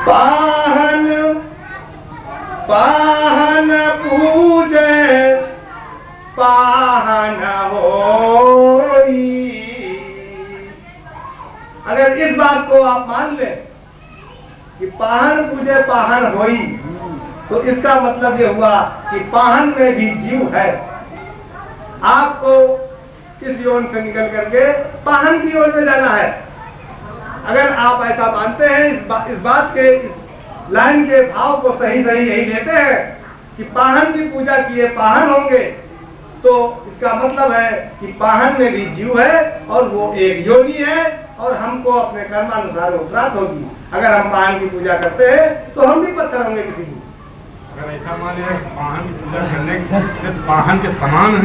पाहन पाहन पूजे पाहन होई। अगर इस बात को आप मान लें कि पाहन पूजे पाहन होई, तो इसका मतलब ये हुआ कि पाहन में भी जीव है। आपको इस योन से निकल करके पाहन की ओर में जाना है। अगर आप ऐसा मानते हैं, इस बात के इस लाइन के भाव को सही यही लेते हैं कि पाहन की पूजा किए पाहन होंगे, तो इसका मतलब है कि पाहन में भी जीव है और वो एक योनि है और हमको अपने कर्मानुसार वो प्राप्त होगी। अगर हम पाहन की पूजा करते हैं तो हम भी पत्थर होंगे किसी की। अगर ऐसा मान लिया पाहन की पूजा करने के पाहन के समान है,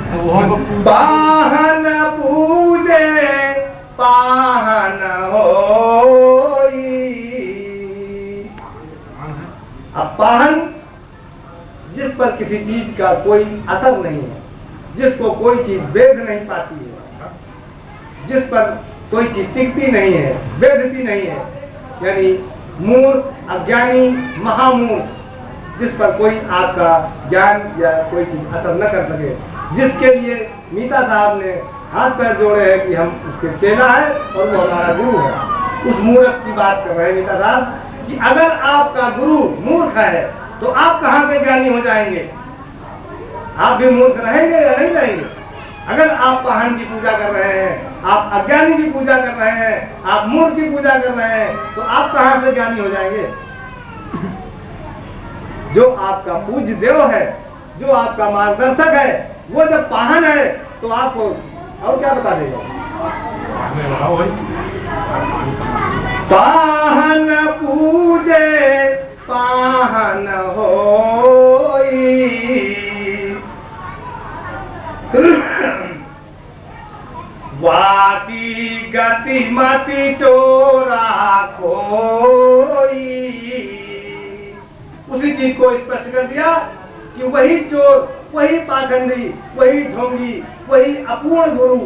तो वो पाहन पूजे पाहन होई। अब पाहन जिस पर किसी चीज का कोई असर नहीं है, जिसको कोई चीज वेद नहीं पाती है, जिस पर कोई चीज टिकती नहीं है, वेदती नहीं है, यानी मूर्ख अज्ञानी महामूर्ख, जिस पर कोई आपका ज्ञान या कोई चीज असर न कर सके, जिसके लिए मीता साहब ने हाथ पैर जोड़े हैं कि हम उसके चेला है और वो हमारा गुरु है। उस मूर्ख की बात कर रहे हैं मीता साहब कि अगर आपका गुरु मूर्ख है तो आप कहाँ के ज्ञानी हो जाएंगे? आप भी मूर्ख रहेंगे या नहीं रहेंगे? अगर आप पाहन की पूजा कर रहे हैं, आप अज्ञानी की पूजा कर रहे हैं, आप मूर्ख की पूजा कर रहे हैं, तो आप कहाँ से ज्ञानी हो जाएंगे? जो आपका पूज्य देव है, जो आपका मार्गदर्शक है, वो जब पाहन है तो आपको और क्या बता देगा? पाहन पूजे पाहन होई। वाकी गति मति चोरा खोई। उसी चीज को स्पष्ट कर दिया कि वही चोर, वही पाखंडी, वही ढोंगी, वही अपूर्ण गुरु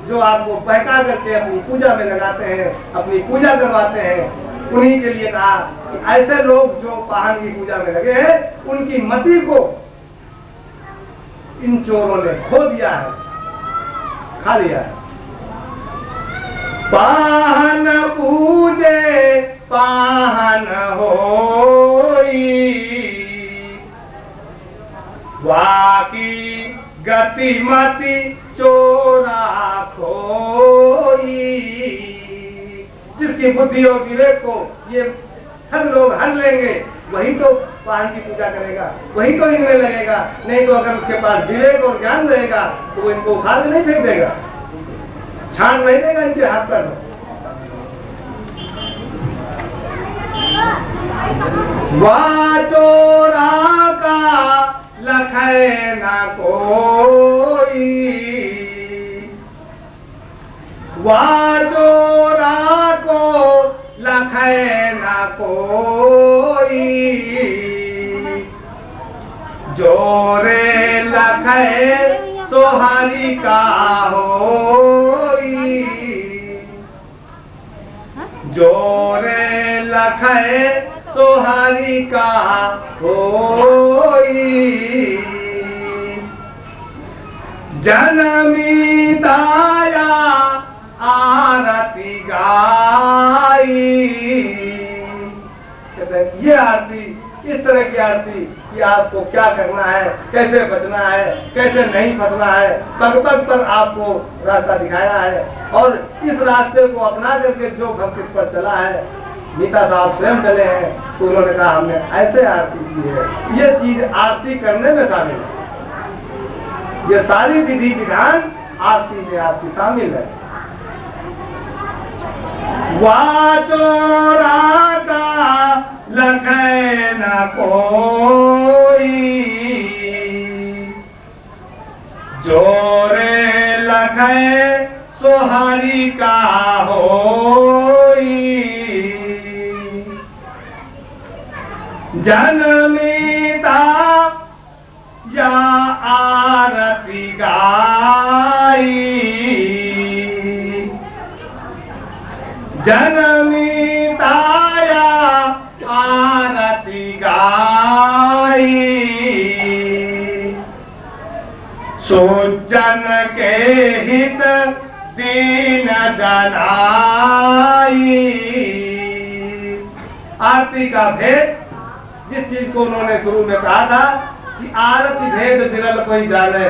जो आपको बहका करके अपनी पूजा में लगाते हैं, अपनी पूजा करवाते हैं, उन्हीं के लिए कहा कि ऐसे लोग जो पाहन की पूजा में लगे हैं, उनकी मति को इन चोरों ने खो दिया है, खा लिया है। पाहन पूजे पाहन होई। वाकी गति मति चोरा खोई। जिसकी बुद्धि और विवेक को ये सब लोग हर लेंगे, वही तो पाहन की पूजा करेगा, वही तो इनमें लगेगा। नहीं तो अगर उसके पास विवेक और ज्ञान रहेगा तो वो इनको उखाड़ नहीं फेंक देगा, छान नहीं देगा इनके हाथ पर। वाचोरा का लखे न कोई। वाचोरा को लखे न कोई। जोरे लखे सोहारी का होई। जोरे लखे सोहारी का होई। जनमी दाया आरती गाई। ये आरती, इस तरह की आरती कि आपको क्या करना है, कैसे बचना है, कैसे नहीं फंसना है, पग पग पर आपको रास्ता दिखाया है। और इस रास्ते को अपना करके जो भक्त इस पर चला है, मीता साहब स्वयं चले हैं, तो उन्होंने कहा हमने ऐसे आरती की है। ये चीज आरती करने में शामिल है, ये सारी विधि विधान आरती में आपकी शामिल है। वाचोरा का लखे न कोई। जोरे लखे सोहारी का होई। जनमीता या आरती गाई। जनमीता या सुजन के हित दीन जनाई। आरती का भेद, जिस चीज को उन्होंने शुरू में कहा था कि आरती भेद विरल कोई जाने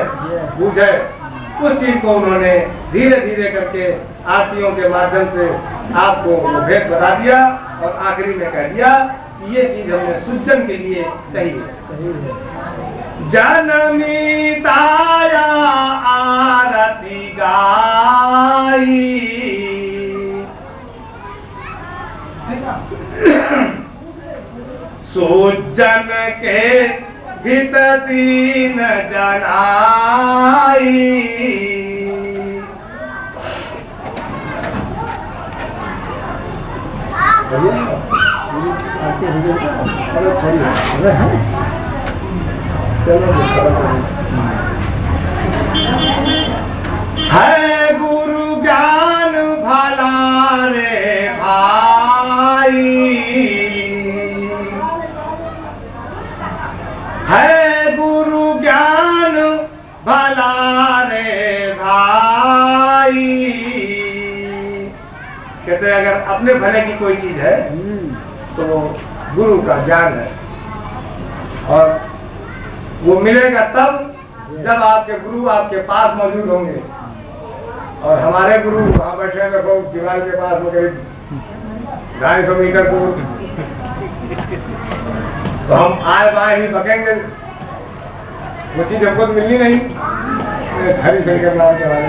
बूझे, उस चीज को उन्होंने धीरे धीरे करके आरतियों के माध्यम से आपको भेद बता दिया और आखिरी में कह दिया कि ये चीज हमने सुजन के लिए कही है। जनमी ताया आरती गाई, सुजन के हित दीन जनाई। है गुरु ज्ञान भला रे भाई, है गुरु ज्ञान भला रे भाई। कहते हैं अगर अपने भले की कोई चीज है तो गुरु का ज्ञान है, और वो मिलेगा तब जब आपके गुरु आपके पास मौजूद होंगे। और हमारे गुरु वहां बैठे हैं, देखो दीवार के पास में करीब 250 मीटर दूर, तो हम आए बाएं ही बकेंगे, वो चीज हमको तो मिलनी नहीं। हरिशंकर नाम के वाले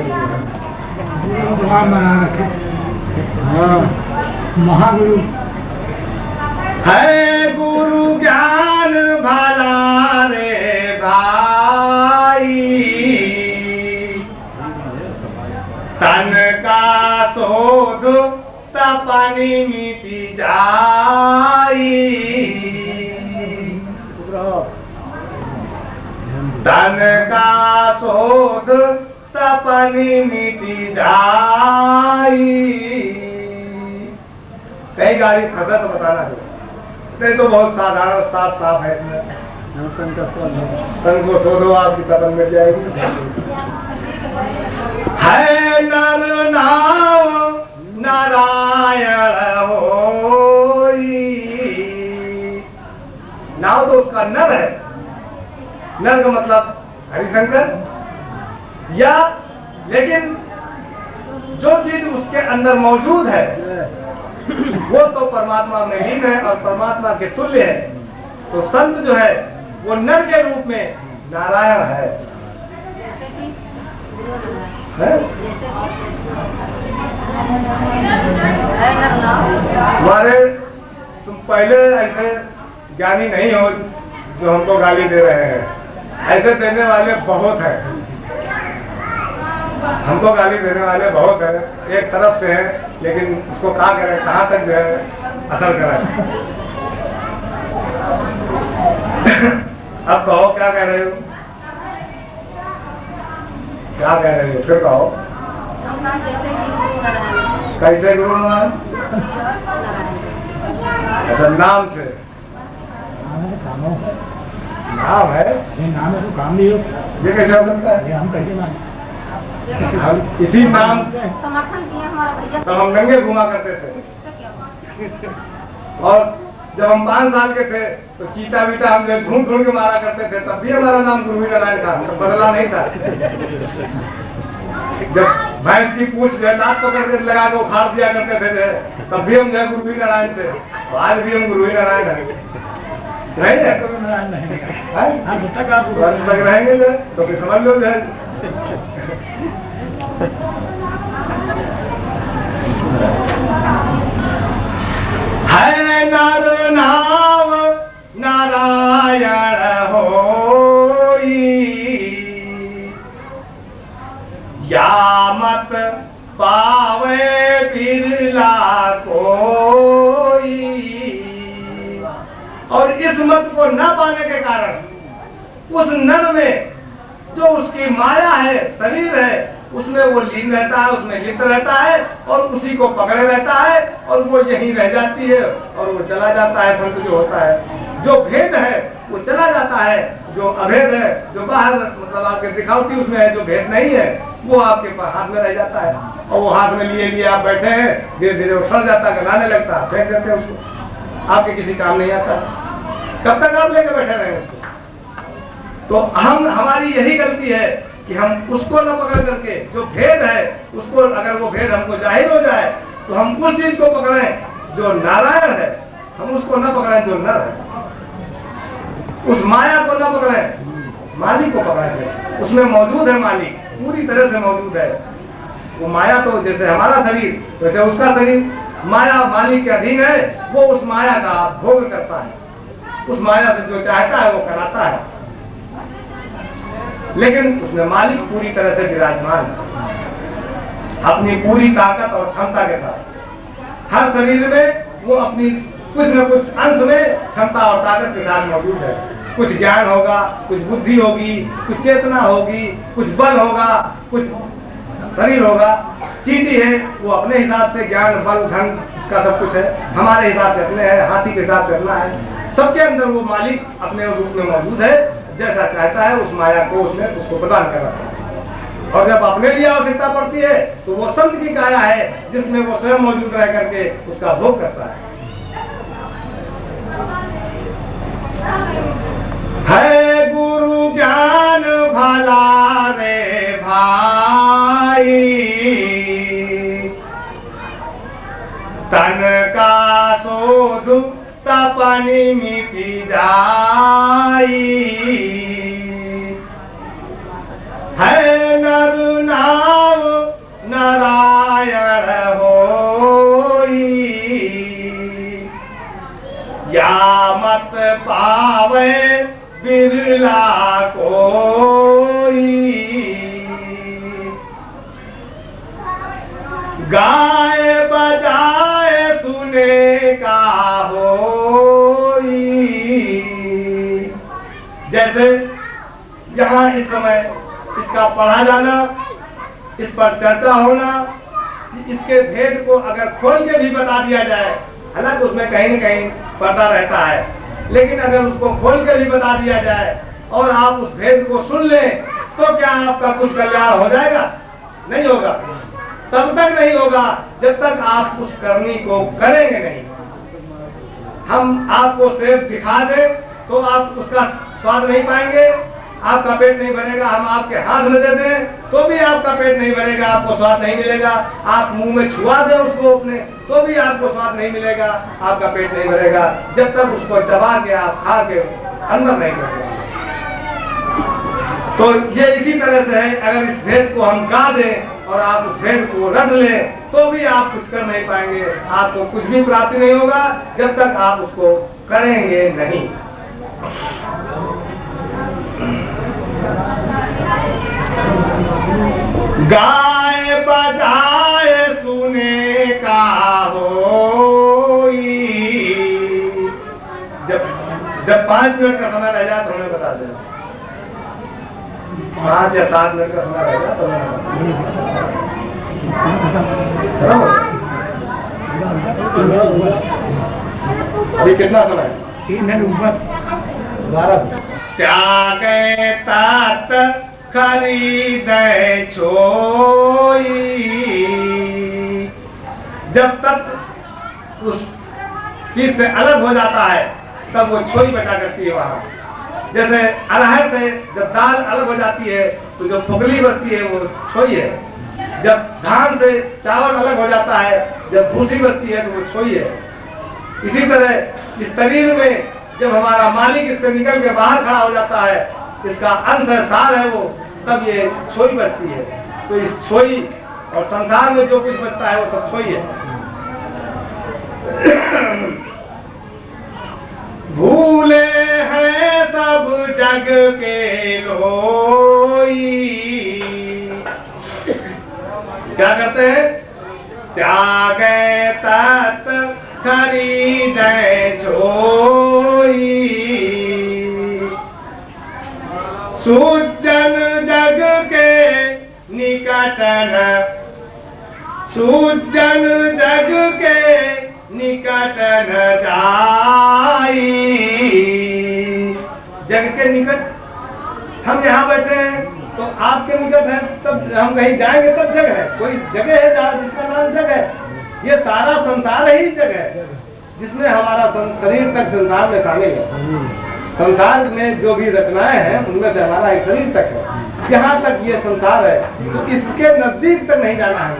महागुरु है गुरु ज्ञान भला रे भाई, तन का शोध तपनी मिटी जाई। तन का शोध तपनी मिटी जाई। कई गाड़ी फंसा तो बताना दो, नहीं तो बहुत साधारण साफ साफ है इसमें। तन को शोधो आपकी तपन मिल जाएगी। है नर नाम नारायण होई, नाम तो उसका नर है। नर का मतलब हरिशंकर, या लेकिन जो चीज उसके अंदर मौजूद है वो तो परमात्मा में लीन है और परमात्मा के तुल्य है। तो संत जो है वो नर के रूप में नारायण है। हमारे तुम पहले ऐसे ज्ञानी नहीं हो जो हमको गाली दे रहे हैं। ऐसे देने वाले बहुत हैं, हमको गाली देने वाले बहुत हैं, एक तरफ से है, लेकिन उसको क्या करें, कहाँ तक जो है असर करें। अब कहो क्या कह रहे हो, क्या कह रहे हो, फिर कहो। कैसे गुरु महाराज? अच्छा, नाम से। नाम है, ये नाम है तो काम नहीं हो। ये कैसे हो सकता है? ये हम कैसे नाम, हम इसी नाम समर्थन किया हमारा भैया। तो हम नंगे घुमा करते थे, और जब हम 5 साल के थे तो चीता वीता हम जब ढूंढ ढूंढ के मारा करते थे, तब भी हमारा नाम गुरु नारायण था, तो बदला नहीं था। जब भैंस की पूछ जो दांत पकड़ के लगा के उखाड़ दिया करते थे, तब भी हम जो गुरु नारायण थे, तो आज भी हम गुरु नारायण है। नहीं है तो नारायण नहीं हाँ, जब तक आप अंत तक रहेंगे जो, तो फिर समझ लो जो है नर नाम नारायण होई, या मत पावे बिरला कोई। और इस मत को न पाने के कारण उस नर में जो उसकी माया है, शरीर है, उसमें वो लीन रहता है, उसमें लिप्त रहता है और उसी को पकड़े रहता है, और वो यहीं रह जाती है और वो चला जाता है। संत जो होता है, जो भेद है वो चला जाता है। जो अभेद है, जो बाहर मतलब आपके दिखावटी उसमें है, जो भेद नहीं है, वो आपके हाथ में रह जाता है। और वो हाथ में लिए आप बैठे हैं, धीरे धीरे वो सड़ जाता है, गलाने लगता है, फेंक देते हैं उसको, आपके किसी काम नहीं आता। कब तक आप लेके बैठे रहेंगे उसको? तो हमारी यही गलती है कि हम उसको न पकड़ करके जो भेद है उसको, अगर वो भेद हमको जाहिर हो जाए तो हम उस चीज को पकड़ें जो नारायण है, हम उसको न पकड़ें जो नर है। उस माया को न पकड़ें, मालिक को पकड़ें। उसमें मौजूद है मालिक, पूरी तरह से मौजूद है। वो माया तो जैसे हमारा शरीर वैसे उसका शरीर, माया मालिक के अधीन है। वो उस माया का भोग करता है, उस माया से जो चाहता है वो कराता है, लेकिन उसमें मालिक पूरी तरह से विराजमान है, अपनी पूरी ताकत और क्षमता के साथ। हर शरीर में वो अपनी कुछ न कुछ अंश में क्षमता और ताकत के साथ मौजूद है। कुछ ज्ञान होगा, कुछ बुद्धि होगी, कुछ चेतना होगी, कुछ बल होगा, कुछ शरीर होगा। चींटी है, वो अपने हिसाब से ज्ञान, बल, धन, उसका सब कुछ है। हमारे हिसाब से अपने है, हाथी के हिसाब से अपना है। सबके अंदर वो मालिक अपने रूप में मौजूद है, जैसा चाहता है उस माया को उसमें उसको प्रदान कर रहा है। और जब अपने लिए आवश्यकता पड़ती है तो वो संत की काया है, जिसमें वो स्वयं मौजूद रह करके उसका भोग करता है। गुरु ज्ञान भला रे भाई, तन का शोध तपनी मिटी जाई, है नर नाम नारायण होई, या मत पावे बिरला कोई, गाए बजाए सुने का होई। जैसे यहाँ इस समय इसका पढ़ा जाना, इस पर चर्चा होना, इसके भेद को अगर खोल के भी बता दिया जाए, हालांकि उसमें कहीं न कहीं पर्दा रहता है, लेकिन अगर उसको खोल के भी बता दिया जाए और आप उस भेद को सुन लें तो क्या आपका कुछ कल्याण हो जाएगा? नहीं होगा। तब तक नहीं होगा जब तक आप उस करनी को करेंगे नहीं। हम आपको सिर्फ दिखा दें तो आप उसका स्वाद नहीं पाएंगे, आपका पेट नहीं भरेगा। हम आपके हाथ में दे दें तो भी आपका पेट नहीं भरेगा, आपको स्वाद नहीं मिलेगा। आप मुंह में छुआ दें उसको अपने तो भी आपको स्वाद नहीं मिलेगा, आपका पेट नहीं भरेगा, जब तक उसको चबा के आप खा के अंदर नहीं करेंगे। तो ये इसी तरह से है, अगर इस भेद को हम गा दें और आप उस भेद को रट लें तो भी आप कुछ कर नहीं पाएंगे, आपको कुछ भी प्राप्ति नहीं होगा जब तक आप उसको करेंगे नहीं। गाए बजाए सुने का होई। जब 5 मिनट का समय रह जाए तो हमें बता दें, 5 या 7 मिनट का समय रह जाए तो अभी कितना समय है? 3 मिनट ऊपर 12। त्यागे तात खरीदे छोई। जब तक उस चीज से अलग हो जाता है तब वो छोई बचा करती है वहां। जैसे अरहर से जब दाल अलग हो जाती है तो जो फुगली बचती है वो छोई है। जब धान से चावल अलग हो जाता है, जब भूसी बचती है तो वो छोई है। इसी तरह इस शरीर में जब हमारा मालिक इससे निकल के बाहर खड़ा हो जाता है, इसका अंश है, सार है वो, तब ये छोई बचती है। तो इस छोई और संसार में जो कुछ बचता है वो सब छोई है। भूले हैं सब जग के लोई। क्या करते हैं? त्यागे तत् खरीदे छोई। सुजन जग के निकट न, सुजन जग के निकट न जाई। आपके निकट, हम यहाँ बैठे हैं तो आपके निकट है, तब हम कहीं जाएंगे तब जग है, कोई जगह है जहाँ जिसका नाम जग है। ये सारा संसार ही जग है, जिसमें हमारा शरीर तक संसार में शामिल है। संसार में जो भी रचनाएं हैं उनमें से हमारा एक शरीर तक है। जहाँ तक ये संसार है तो इसके नजदीक तक नहीं जाना है।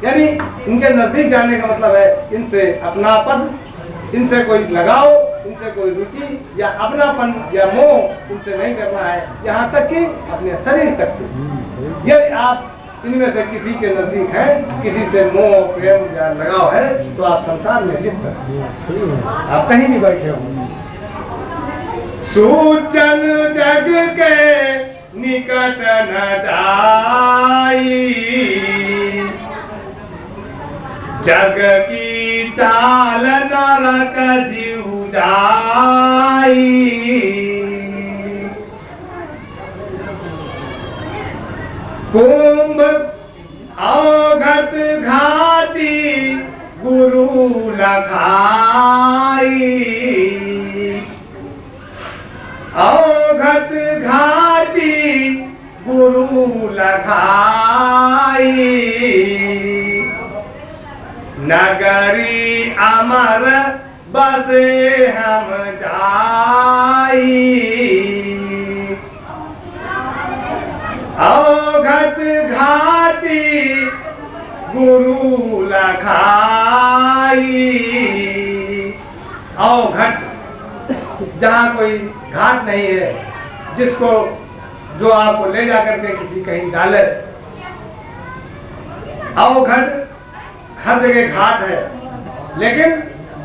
यानी इनके नजदीक जाने का मतलब है इनसे अपनापन, इनसे कोई लगाव, इनसे कोई रुचि या अपनापन या मोह इनसे नहीं करना है, यहाँ तक कि अपने शरीर तक से। यदि आप इनमें से किसी के नजदीक हैं, किसी से मोह प्रेम या लगाव है, तो आप संसार में लिप्त हैं, आप कहीं भी बैठे हो। सूचन जग के निकट न जाई, जग की चाल नरक जीव जाई। कुंभ अवघट घाटी गुरु लखाई, अवघट घाटी गुरु लखाई। नगरी अमर बसे हम जाई, अवघट घाटी गुरु लखाई। अवघट जहाँ कोई घाट नहीं है, जिसको जो आपको ले जाकर के किसी कहीं डाले। अवघट हर जगह घाट है, लेकिन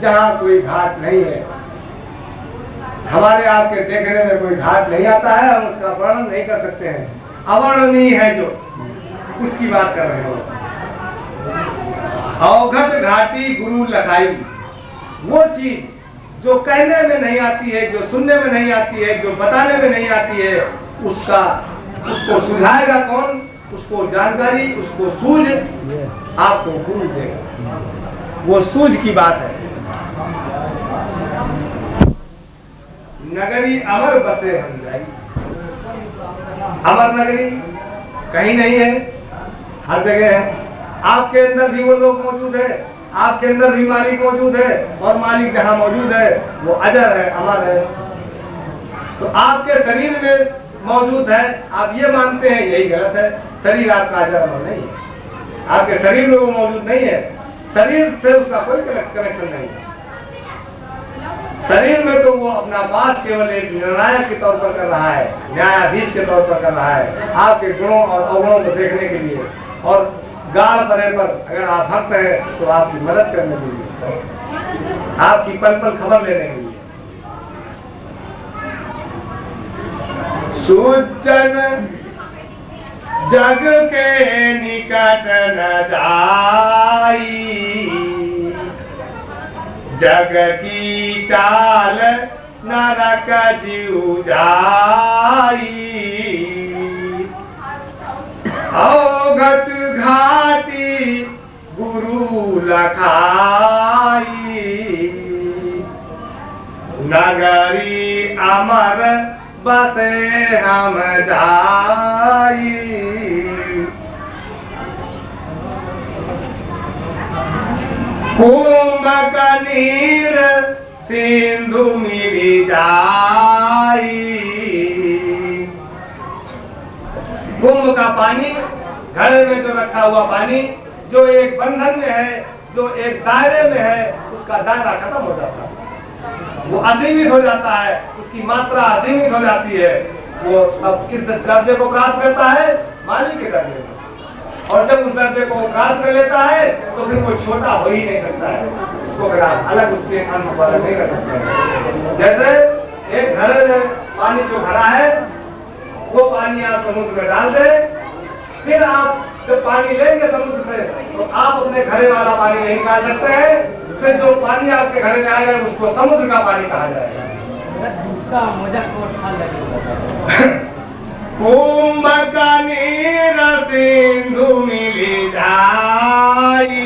जहाँ कोई घाट नहीं है, हमारे आपके देखने में कोई घाट नहीं आता है, हम उसका वर्णन नहीं कर सकते हैं। अवर्णनीय है जो, उसकी बात कर रहे हो। अवघट घाटी गुरु लखाई, वो चीज जो कहने में नहीं आती है, जो सुनने में नहीं आती है, जो बताने में नहीं आती है, उसको सुझाएगा कौन? उसको जानकारी, उसको सूझ आपको गुरु देगा। वो सूझ की बात है। नगरी अमर बसे हम जाई, अमर नगरी कहीं नहीं है, हर जगह है। आपके अंदर भी वो लोग मौजूद है, आपके अंदर भी मालिक मौजूद है, और मालिक जहाँ मौजूद है वो अजर है, अमर है। तो आपके शरीर में मौजूद है, आप ये मानते हैं, यही गलत है। शरीर आपका अजर अमर नहीं है, आपके शरीर में वो मौजूद नहीं है। शरीर से उसका कोई कनेक्शन नहीं है। शरीर में तो वो अपना वास केवल एक निर्णायक के तौर पर कर रहा है, न्यायाधीश के तौर पर कर रहा है, आपके गुणों और अवगुणों को देखने के लिए, और गाढ़ परे पर अगर आप भक्त हैं तो आपकी मदद करने के लिए, आपकी पल पल खबर लेने के लिए। सूचन जग के निकट न जाई, जग की चाल नरक जीव जाई। अवघट घाटी गुरु लखाई, नगरी अमर बसे हम जाई। कुंभ नीर सिंधु मिली जाई, कुंभ का पानी, घड़े में जो रखा हुआ पानी, जो एक बंधन में है, जो एक दायरे में है, उसका दायरा खत्म हो जाता है, वो असीमित हो जाता है, उसकी मात्रा असीमित हो जाती है। वो अब किस दर्जे को प्राप्त करता है? मालिक के दर्जे को। और जब उस दर्जे को प्राप्त कर लेता है तो फिर वो छोटा हो ही नहीं सकता है, उसको फिर आप अलग उसके अंश को अलग नहीं कर सकते। जैसे एक घड़े में पानी जो भरा है, वो पानी आप समुद्र में डाल दें, फिर आप जब पानी लेंगे समुद्र से तो आप अपने घड़े वाला पानी नहीं निकाल सकते हैं। फिर जो पानी आपके घड़े में आएगा उसको समुद्र का पानी कहा जाएगा। कुंभ का नीर सिंधु मिली जाई,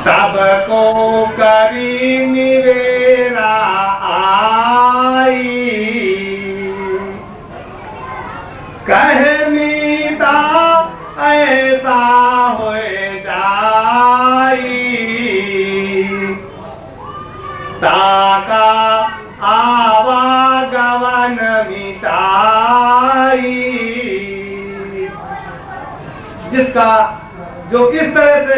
तब को करी निवेरा जिसका जो इस तरह से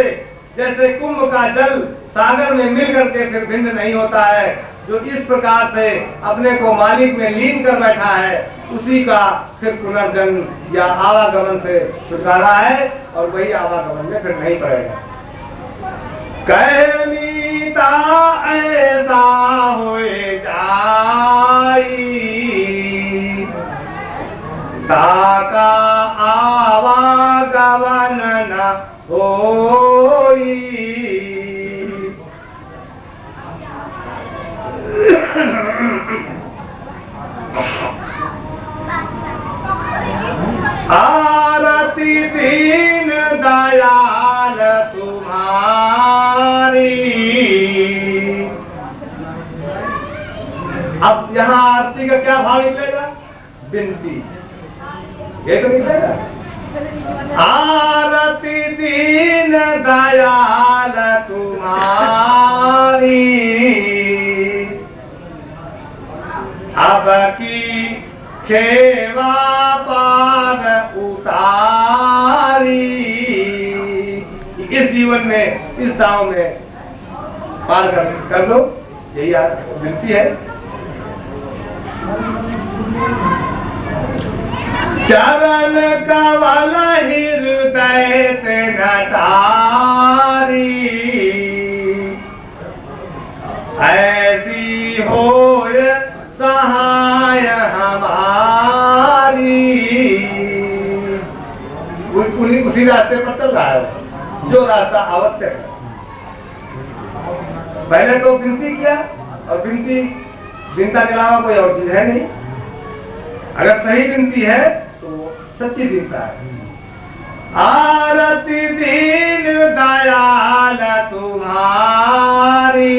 जैसे कुंभ का जल सागर में मिल करके फिर भिन्न नहीं होता है, जो इस प्रकार से अपने को मालिक में लीन कर बैठा है, उसी का फिर पुनर्जन्म या आवागमन से छुटकारा है और वही आवागमन में फिर नहीं पड़ेगा। कहनीता ऐसा होए जाई ताका आवागमन न होई। आरती दीन दयाल तुम्हारी। अब यहाँ आरती का क्या भाव निकलेगा? बिनती, ये तो निकलेगा। आरती दीन दयाल तुम्हारी, अब की खेवा पार उतारी। इस जीवन में, इस दांव में पार कर दो, यही विनती है। चरण कवल हृदय ते नटारी, ऐसी होय सहाय हमारी। उसी रास्ते पर चल रहा है जो रास्ता आवश्यक है। पहले तो विनती किया, और विनता के अलावा कोई और चीज है नहीं। अगर सही विनती है तो सच्ची विनता है। आरती दीन दयाल तुम्हारी,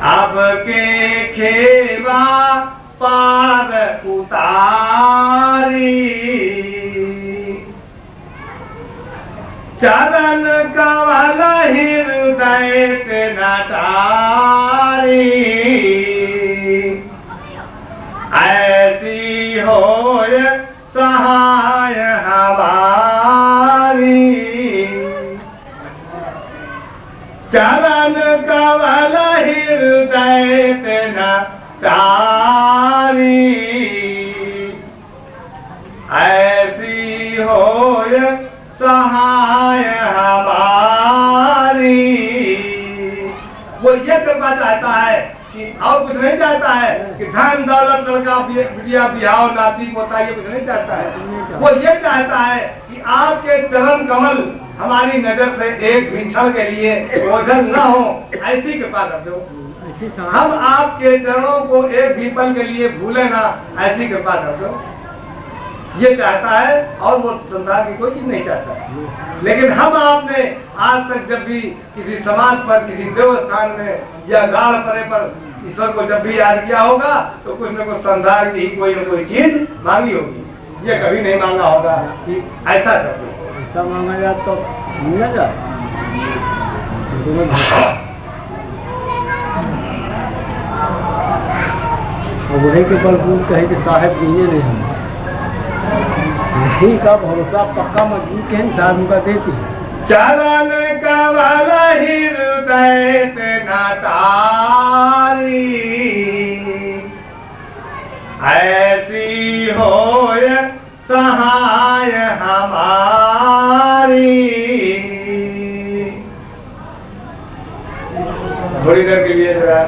अब के खेवा पार उतारी। चरण कवल हृदय ते नटारी, ऐसी होय सहाय हमारी। चरण कवल हृदय ते नटारी, ऐसी होय सहाय हमारी। वो ये करना चाहता है कि और कुछ नहीं चाहता है कि धन दौलत लड़का बिटिया बिहाव नाती पोता, ये कुछ नहीं चाहता है। वो ये चाहता है कि आपके चरण कमल हमारी नजर से एक भी क्षण के लिए ओझल न हो, ऐसी कृपा कर दो। हम आपके चरणों को एक भी पल के लिए भूले ना, ऐसी कृपा कर दो। ये चाहता है, और वो संसार की कोई चीज नहीं चाहता है। लेकिन हम आपने आज तक जब भी किसी समाज पर, किसी देवस्थान में या गाढ़ परे पर ईश्वर को जब भी याद किया होगा तो कुछ न कुछ संसार की कोई न कोई चीज मांगी होगी। ये कभी नहीं मांगा होगा कि ऐसा कर दो। ऐसा मांगा जाए तो मिलेगा। और वही के बलबूत कहे कि साहेब दिए नहीं हम, यही का भरोसा पक्का मजबूत के साहब उनका देती है। चरण कवल हृदय ते नटारी, ऐसी होय सहाय हमारी। थोड़ी देर के लिए जरा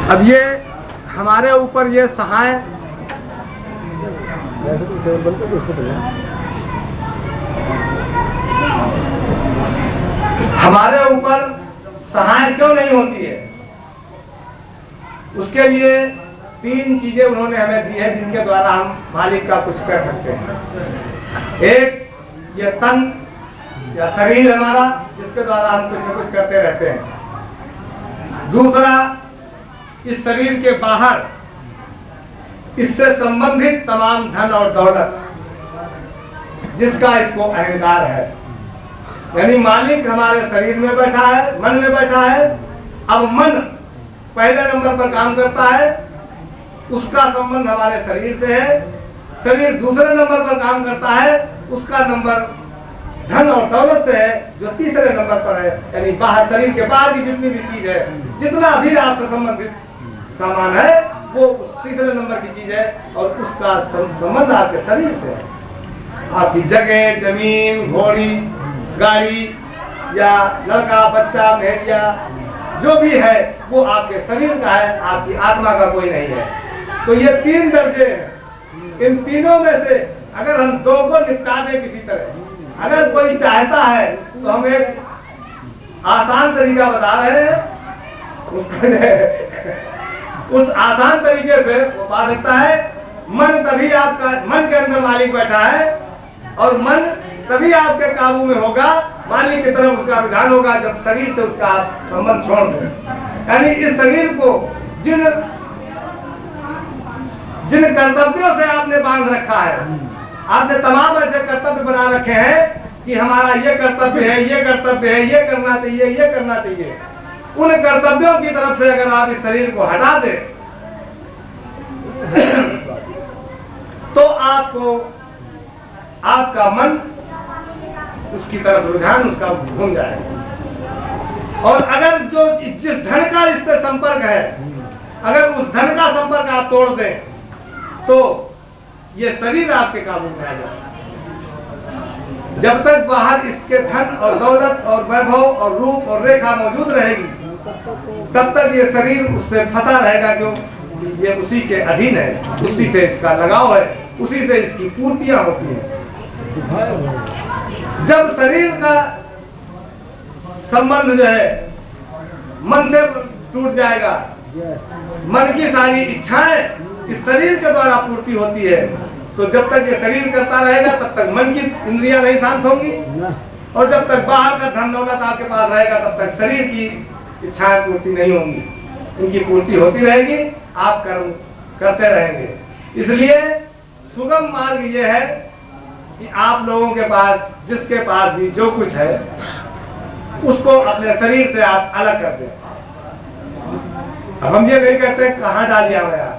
अब ये हमारे ऊपर ये सहाय, हमारे ऊपर सहाय क्यों नहीं होती है? उसके लिए तीन चीजें उन्होंने हमें दी है जिनके द्वारा हम मालिक का कुछ कर सकते हैं। एक ये तन या शरीर हमारा, जिसके द्वारा हम कुछ न कुछ करते रहते हैं। दूसरा इस शरीर के बाहर इससे संबंधित तमाम धन और दौलत जिसका इसको अहंकार है, यानी मालिक हमारे शरीर में बैठा है, मन में बैठा है, अब मन पहले नंबर पर काम करता है, उसका संबंध हमारे शरीर से है। शरीर दूसरे नंबर पर काम करता है, उसका नंबर धन और दौलत से है, जो तीसरे नंबर पर है। यानी बाहर, शरीर के बाहर की जितनी भी चीज है, जितना भी आपसे संबंधित सामान है, वो तीसरे नंबर की चीज है और उसका संबंध आपके शरीर से है। आपकी जगह, जमीन, घोड़ी, गाड़ी या लड़का, बच्चा, मेहरिया, जो भी है वो आपके शरीर का है, आपकी आत्मा का कोई नहीं है। तो ये 3 दर्जे हैं। इन तीनों में से अगर हम 2 को निपटा दें किसी तरह, अगर कोई चाहता है तो हम एक आसान तरीका बता रहे हैं, उस आसान तरीके से वो पा सकता है। मन तभी आपका, मन के अंदर मालिक बैठा है और मन तभी आपके काबू में होगा, मालिक की तरफ उसका रुझान होगा, जब शरीर से उसका आप संबंध छोड़ दें। यानी इस शरीर को जिन कर्तव्यों से आपने बांध रखा है, आपने तमाम ऐसे कर्तव्य बना रखे हैं कि हमारा ये कर्तव्य है, ये कर्तव्य है, ये करना चाहिए, ये करना चाहिए। उन कर्तव्यों की तरफ से अगर आप इस शरीर को हटा दें तो आपको, आपका मन उसकी तरफ रुझान उसका घूम जाएगा। और अगर जो जिस धन का इससे संपर्क है, अगर उस धन का संपर्क आप तोड़ दें तो ये शरीर आपके काबू में आ जाएगा। जब तक बाहर इसके धन और दौलत और वैभव और रूप और रेखा मौजूद रहेगी, तब तक ये शरीर उससे फंसा रहेगा, क्यों? ये उसी के अधीन है, उसी से इसका लगाव है, उसी से इसकी पूर्तियां होती हैं। जब शरीर का संबंध जो है मन से टूट जाएगा, मन की सारी इच्छाएं इस शरीर के द्वारा पूर्ति होती है, तो जब तक ये शरीर करता रहेगा तब तक मन की इंद्रियां नहीं शांत होंगी, और जब तक बाहर का धन दौलत आपके पास रहेगा तब तक शरीर की इच्छाएं पूर्ति नहीं होंगी। इनकी पूर्ति होती रहेगी, आप कर्म करते रहेंगे। इसलिए सुगम मार्ग ये है कि आप लोगों के पास, जिसके पास भी जो कुछ है, उसको अपने शरीर से आप अलग कर दें। अब हम ये नहीं कहते कहाँ डालिया गया,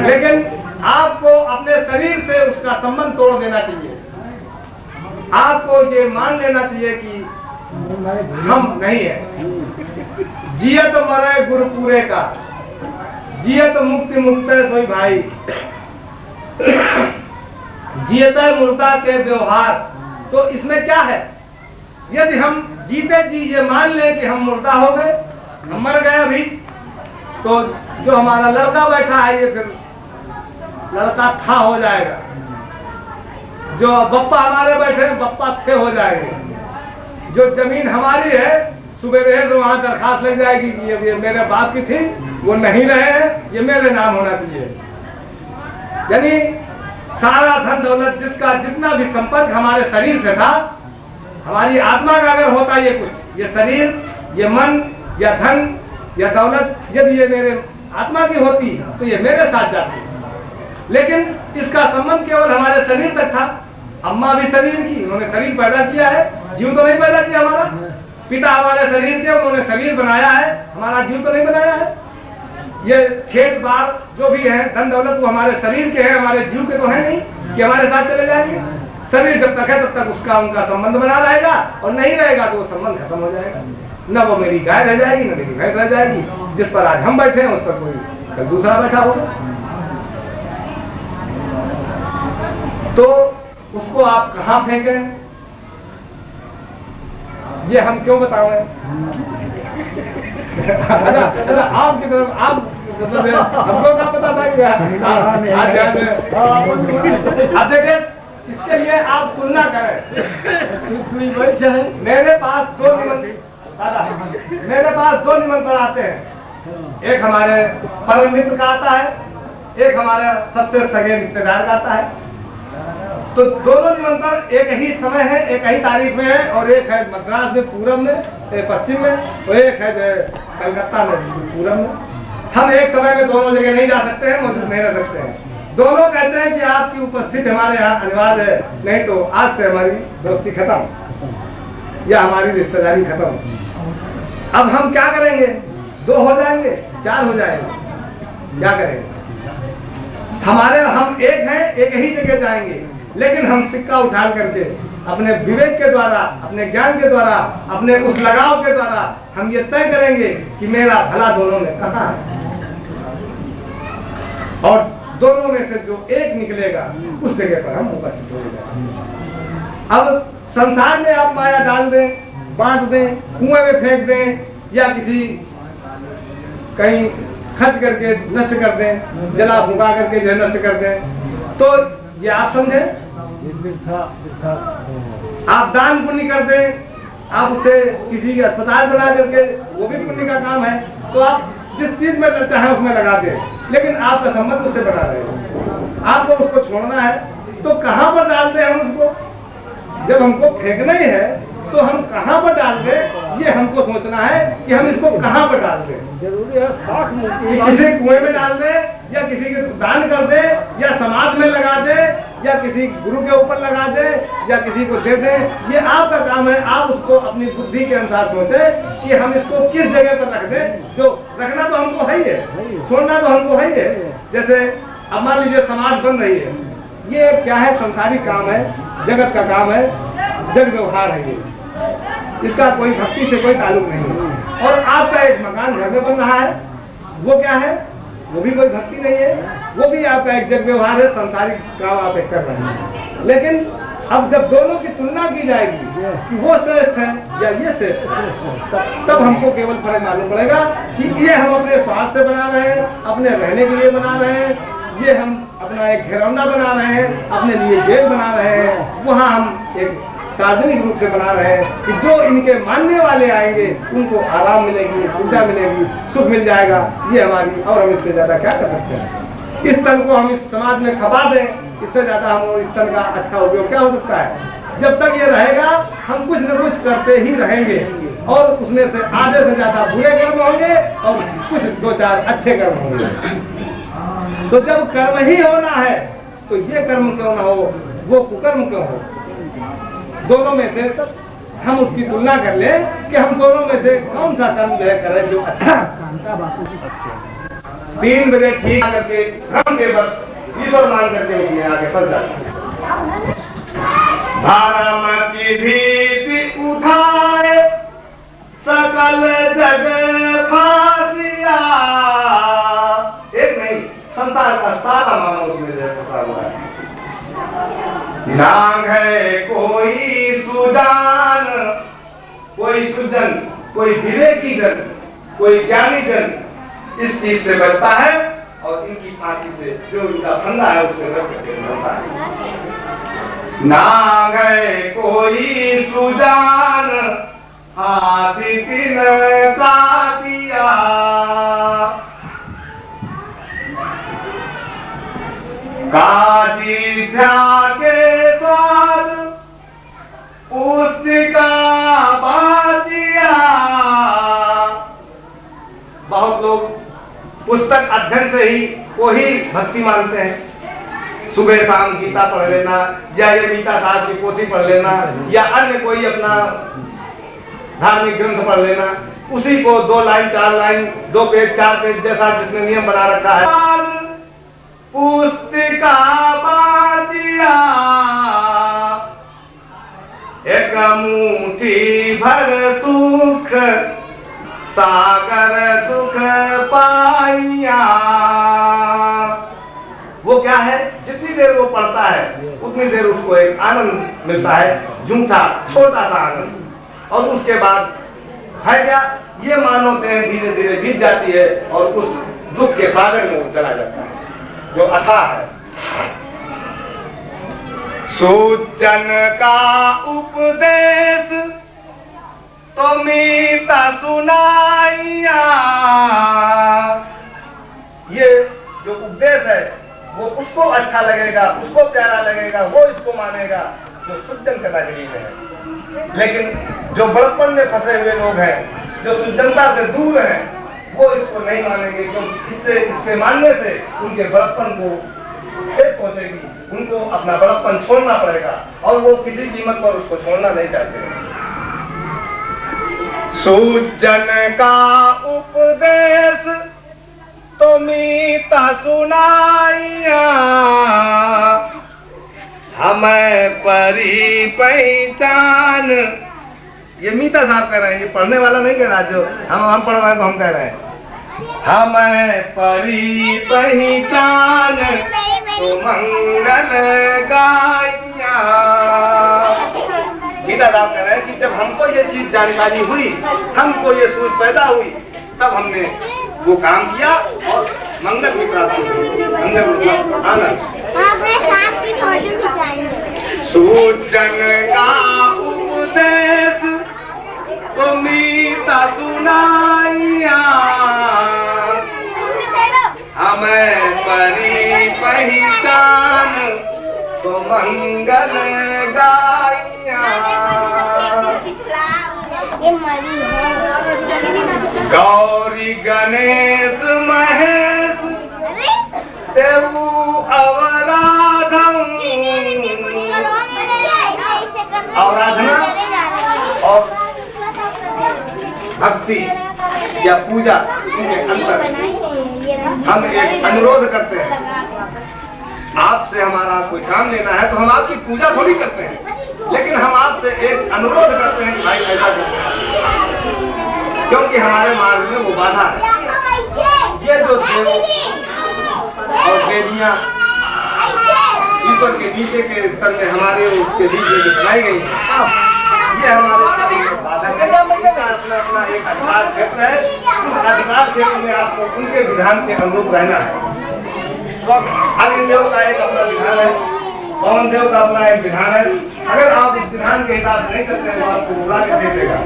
लेकिन आपको अपने शरीर से उसका संबंध तोड़ देना चाहिए। आपको ये मान लेना चाहिए कि हम नहीं है। जियत मरे गुरु पूरे का, जियत मुक्ति मुक्त सोई भाई, जियत मुर्दा के व्यवहार। तो इसमें क्या है? यदि हम जीते जी ये मान लें कि हम मुर्दा हो गए, हम मर गए अभी, तो जो हमारा लड़का बैठा है ये फिर लड़का था हो जाएगा, जो बप्पा हमारे बैठे हैं बप्पा थे हो जाएंगे, जो जमीन हमारी है सुबह से वहां दरखास्त लग जाएगी कि ये मेरे बाप की थी, वो नहीं रहे हैं, ये मेरे नाम होना चाहिए। यानी सारा धन दौलत, जिसका जितना भी संपर्क हमारे शरीर से था, हमारी आत्मा का अगर होता ये कुछ, ये शरीर, ये मन या धन या दौलत, यदि ये मेरे आत्मा की होती तो ये मेरे साथ जाती। लेकिन इसका संबंध केवल हमारे शरीर तक था। अम्मा भी शरीर की, उन्होंने शरीर पैदा किया है, जीव तो नहीं पैदा किया हमारा। पिता हमारे शरीर के, उन्होंने शरीर बनाया है, हमारा जीव तो नहीं बनाया है। ये खेत बार जो भी है, धन दौलत, वो हमारे शरीर के हैं, हमारे जीव के तो है नहीं कि हमारे साथ चले जाएंगे। शरीर जब तक है तब तक उसका उनका संबंध बना रहेगा, और नहीं रहेगा तो वो संबंध खत्म हो जाएगा। न वो मेरी गाय रह जाएगी, न मेरी भैंस रह जाएगी। जिस पर आज हम बैठे हैं उस पर कोई कल दूसरा बैठा होगा। तो उसको आप कहाँ फेंकें, ये हम क्यों बताएं? अच्छा आपकी तरफ आप हमको क्या पता था कि आप देखिए, इसके लिए आप तुलना करें। मेरे पास दो निमंत्रण आते हैं। एक हमारे परम मित्र का आता है, एक हमारे सबसे सगे रिश्तेदार का आता है। तो दोनों निमंत्रण एक ही समय है, एक ही तारीख में है, और एक है मद्रास में पूरब में, पश्चिम में, और एक है कलकत्ता में पूरब में। हम एक समय में दोनों जगह नहीं जा सकते हैं, मौजूद नहीं रह सकते हैं। दोनों कहते हैं कि आपकी उपस्थिति हमारे यहाँ अनिवार्य है, नहीं तो आज से हमारी दोस्ती खत्म या हमारी रिश्तेदारी खत्म। अब हम क्या करेंगे? 2 हो जाएंगे, 4 हो जाएंगे, क्या करेंगे? हम एक हैं, एक ही जगह जाएंगे, लेकिन हम सिक्का उछाल करके अपने विवेक के द्वारा, अपने ज्ञान के द्वारा, अपने उस लगाव के द्वारा हम ये तय करेंगे कि मेरा भला दोनों में कहाँ है, और दोनों में से जो एक निकलेगा उस जगह पर हम उपस्थित हो जाएंगे। अब संसार में आप माया डाल दें, बांट दें, कुएं में फेंक दें, या किसी कहीं खर्च करके नष्ट कर दें, जला फुका करके जो नष्ट कर दें, तो ये आप समझें। आप दान पुण्य कर दें, आप उसे किसी अस्पताल बना करके, वो भी पुण्य का काम है, तो आप जिस चीज में चाहे उसमें लगा दें, लेकिन आपका संबंध उससे बना रहे, आपको उसको छोड़ना है, तो कहाँ पर डाल दें हम उसको? जब हमको फेंकना ही है तो हम कहाँ पर डाल दें, ये हमको सोचना है कि हम इसको कहाँ पर डाल दें। जरूरी है साख मूर्ति किसी कुएं में डाल दे, या किसी के दान कर दे, या समाज में लगा दे, या किसी गुरु के ऊपर लगा दे, या किसी को दे दे, ये आपका काम है। आप उसको अपनी बुद्धि के अनुसार सोचे कि हम इसको किस जगह पर रख दें। जो रखना तो हमको है ही है, छोड़ना तो हमको है ही है। जैसे अब मान लीजिए समाज बन रही है, ये क्या है? संसारिक काम है, जगत का काम है, जग व्यवहार है ये, इसका कोई भक्ति से कोई ताल्लुक नहीं है। और आपका एक मकान घर में बन रहा है, वो क्या है? वो भी कोई भक्ति नहीं है, वो भी आपका एक जग व्यवहार है, संसारिक काम आप एक कर रहे हैं। लेकिन अब जब दोनों की तुलना की जाएगी कि वो श्रेष्ठ है या ये श्रेष्ठ है, तब हमको केवल फर्क मालूम पड़ेगा कि ये हम अपने स्वार्थ से बना रहे हैं, अपने रहने के लिए बना रहे हैं, ये हम अपना एक घरौंदा बना रहे हैं, अपने लिए जेल बना रहे हैं, वहाँ हम एक सार्वजनिक रूप से बना रहे हैं कि जो इनके मानने वाले आएंगे उनको आराम मिलेगी, सुविधा मिलेगी, सुख मिल जाएगा, ये हमारी, और हम इससे ज्यादा क्या कर सकते हैं? इस तन को हम इस समाज में खपा दें, इससे ज्यादा हम इस तन का अच्छा उपयोग क्या हो सकता है? जब तक ये रहेगा हम कुछ न कुछ करते ही रहेंगे, और उसमें से आधे से ज्यादा बुरे कर्म होंगे और कुछ 2-4 अच्छे कर्म होंगे। तो जब कर्म ही होना है तो ये कर्म क्यों ना हो, वो कुकर्म क्यों हो? दोनों में से हम उसकी तुलना कर लें कि हम दोनों में से कौन सा कर्म जो है करें जो अच्छा। 3 बजे ठीक करके भ्रम के बस ईश्वर मान करके हुए आगे फंस जाते हैं। धर्म की भीति उठाए सकल जग फासिया, एक नहीं संसार का सारा मानव उसमें फंसा हुआ है। नाग है कोई सुजान, कोई सुजन, कोई विवेकी जन, कोई ज्ञानी जन इस चीज से बचता है, और इनकी फांसी से जो इनका फंदा है उससे बच करके बनता है। नाग है कोई सुजान, हाथी दिन का किया, काजी के स्वाद पुस्तिका बाजिया। बहुत लोग पुस्तक अध्ययन से ही को ही भक्ति मानते हैं। सुबह शाम गीता पढ़ लेना, या ये गीता साहब की पोथी पढ़ लेना, या अन्य कोई अपना धार्मिक ग्रंथ पढ़ लेना, उसी को 2 लाइन 4 लाइन 2 पेज 4 पेज जैसा जिसने नियम बना रखा है, पुस्तिका बाजिया, एक मुट्ठी भर सुख सागर दुख पाइया। वो क्या है? जितनी देर वो पढ़ता है उतनी देर उसको एक आनंद मिलता है, झूठा छोटा सा आनंद, और उसके बाद है क्या? ये मानवते धीरे धीरे बीत जाती है और उस दुख के सागर में चला जाता है जो अथाह है। सुजन का उपदेश तो मीता सुनाइया, ये जो उपदेश है वो उसको अच्छा लगेगा, उसको प्यारा लगेगा, वो इसको मानेगा जो सुजन का गरीब है। लेकिन जो बड़प्पन में फंसे हुए लोग हैं, जो सुजनता से दूर हैं, वो इसको नहीं मानेंगे, क्योंकि इससे इसके मानने से उनके बड़प्पन को ठेस पहुंचेगी, उनको अपना बड़प्पन छोड़ना पड़ेगा, और वो किसी कीमत पर उसको छोड़ना नहीं चाहते। सूजन का उपदेश तो मीता सुनाइया, हमें परी पहचान। ये मीता साहब कह रहे हैं, ये पढ़ने वाला नहीं कह रहा। जो हम पढ़ रहे हैं तो हम कह रहे हैं हमें परी पहचान तो मंगल गाइया। मीता साहब कह रहे हैं कि जब हमको ये चीज जानकारी हुई, हमको ये सूझ पैदा हुई, तब हमने वो काम किया और मंगल की प्राप्ति हुई। आनंद सूजन का उपदेश तो मीता सुनाइया, हमें परी पहचान तो मंगल गाइया। गौरी गणेश महेश देवु अवराधम, आराधना और भक्ति या पूजा के अंतर हम एक अनुरोध करते हैं। आपसे हमारा कोई काम लेना है तो हम आपकी पूजा थोड़ी करते हैं, लेकिन हम आपसे एक अनुरोध करते हैं कि भाई ऐसा करते हैं, क्योंकि हमारे मार्ग में वो बाधा है। ये जो देव और देवियां ईश्वर के नीचे के स्तर में हमारे उसके बीच में बनाई गई, ये हमारे बाधक है। अपना अपना एक अधिकार क्षेत्र है, उस अधिकार क्षेत्र में आपको उनके विधान के अनुरूप रहना है। अग्निदेव का एक अपना विधान है, पवन देव का अपना एक विधान है। अगर आप इस विधान के हिसाब नहीं करते हैं तो आपको उड़ा के फेंक देगा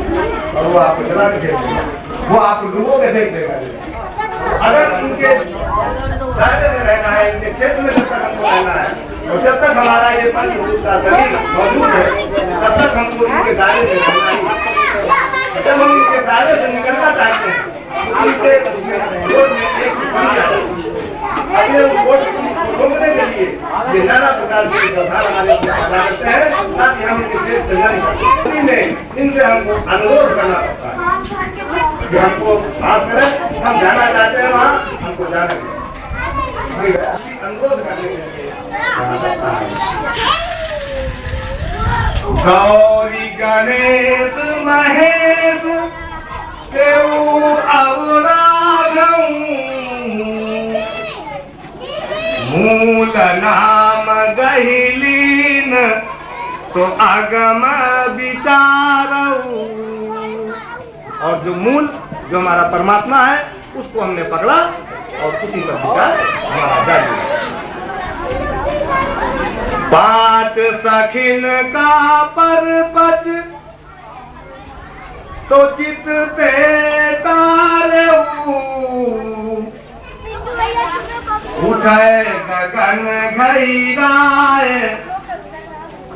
और वो आपको जला के फेंक देगा, वो आपको डूबो के फेंक देगा। अगर इनके दायरे में रहना है, इनके क्षेत्र में जब तक हमको रहना है और जब तक हमारा ये पंचभूत का शरीर मौजूद है, तब तक हमको इनके दायरे में रहना ही। जब हम इनके दायरे से निकलना चाहते हैं, इनके विरोध में एक बन जाते हैं। अपने वोट रोकने के लिए ये नाना प्रकार की व्यवहार हमारे करते हैं, ताकि हम इनके क्षेत्र से नहीं में इनसे हमको अनुरोध करना पड़ता है कि हमको माफ करें, हम जाना चाहते हैं वहाँ, हमको जाना अनुरोध करने के लिए। गौरी गणेश महेश देवु अवराधम, मूल नाम गहिलीन तो अगम विचारऊ। और जो मूल जो हमारा परमात्मा है उसको हमने पकड़ा और उसी पर विचार हमारा जारी। पांच सखिन का परपच तो चित ते तारऊ, उठे गगन घैराए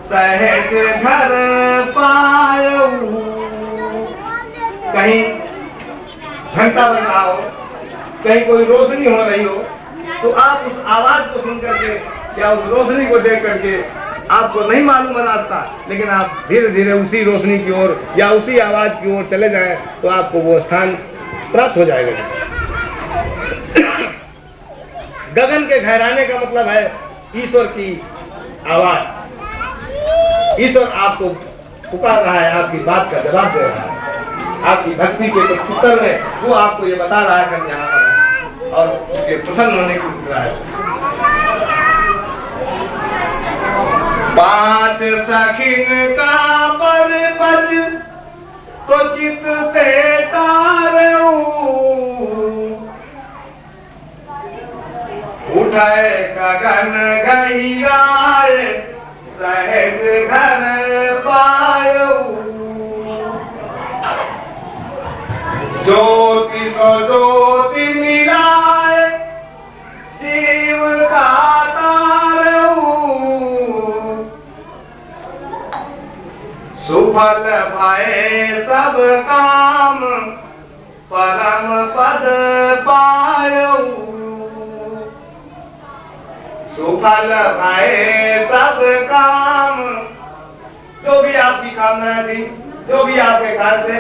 सहज घर पायऊ। कहीं घंटा बज रहा हो, कहीं कोई रोशनी हो रही हो, तो आप उस आवाज को सुन करके या उस रोशनी को देख करके आपको नहीं मालूम रास्ता, लेकिन आप धीरे धीरे उसी रोशनी की ओर या उसी आवाज की ओर चले जाएं तो आपको वो स्थान प्राप्त हो जाएगा। गगन के गहराने का मतलब है ईश्वर की आवाज। ईश्वर आपको पुकार रहा है, आपकी बात का जवाब दे रहा है, आपकी भक्ति के उत्तर में वो आपको ये बता रहा है कि हम यहाँ पर हैं और उसके प्रसन्न होने की उम्मीद है। पांच सखिन का परपच तो चित ते तारऊ, उठे गगन गहिराए सहज घर पायऊ। ज्योति सो ज्योति मिलाए जीव का तारऊ, सुफल भये सब काम परम पद पायऊ। सुफल भये सब काम, जो भी आपकी कामनाएं थी, जो भी आपके कार्य थे,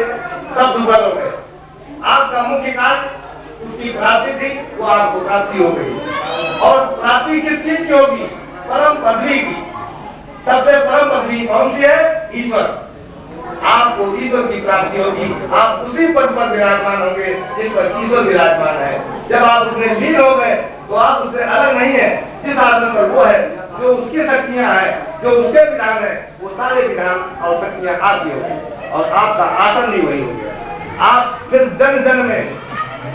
सब सुफल हो गए। आपका मुख्य कार्य उसकी प्राप्ति थी, वो आपको प्राप्ति हो गई। और प्राप्ति किस चीज की होगी? परम पदवी की। सबसे परम पदवी कौन सी है? ईश्वर। आपको ईश्वर की प्राप्ति होगी। आप उसी पद पर विराजमान होंगे जिस पर ईश्वर विराजमान है। जब आप उसमें लीन हो गए तो आप उससे अलग नहीं है। जिस आसन पर वो है, जो उसकी शक्तियां हैं, जो उसके विधान है, वो सारे विधान और शक्तियां आपकी होगी और आपका आसन भी वही हो गया। आप फिर जन जन में,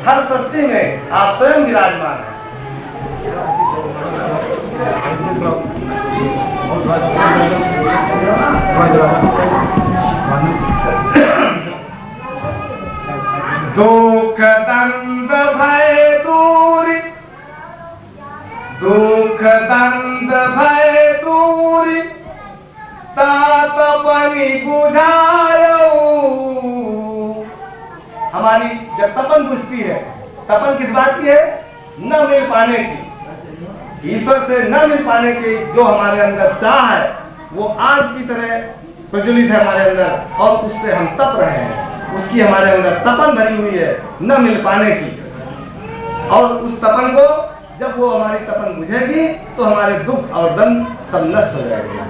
हर सृष्टि में आप स्वयं विराजमान हैं। दुख दंद भय दूरी, दुख दंद भय दूरी, तातपनि बुझायो। हमारी जब तपन बुझती है, तपन किस बात की है? न मिल पाने की, ईश्वर से न मिल पाने की जो हमारे अंदर चाह है, वो आग की तरह प्रज्वलित है हमारे अंदर और उससे हम तप रहे हैं। उसकी हमारे अंदर तपन भरी हुई है न मिल पाने की। और उस तपन को जब वो हमारी तपन बुझेगी तो हमारे दुख और दंड सब नष्ट हो जाएंगे।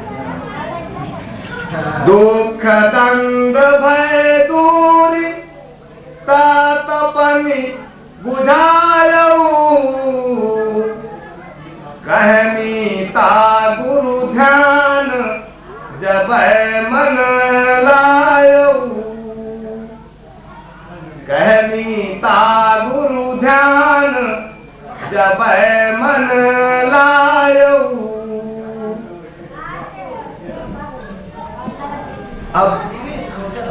दुख दंड भय दूरी, तातपनि बुझायो। कहनी ता गुरु ध्यान, जब मन लायो। कहनी ता गुरु ध्यान, जब मन लायो। अब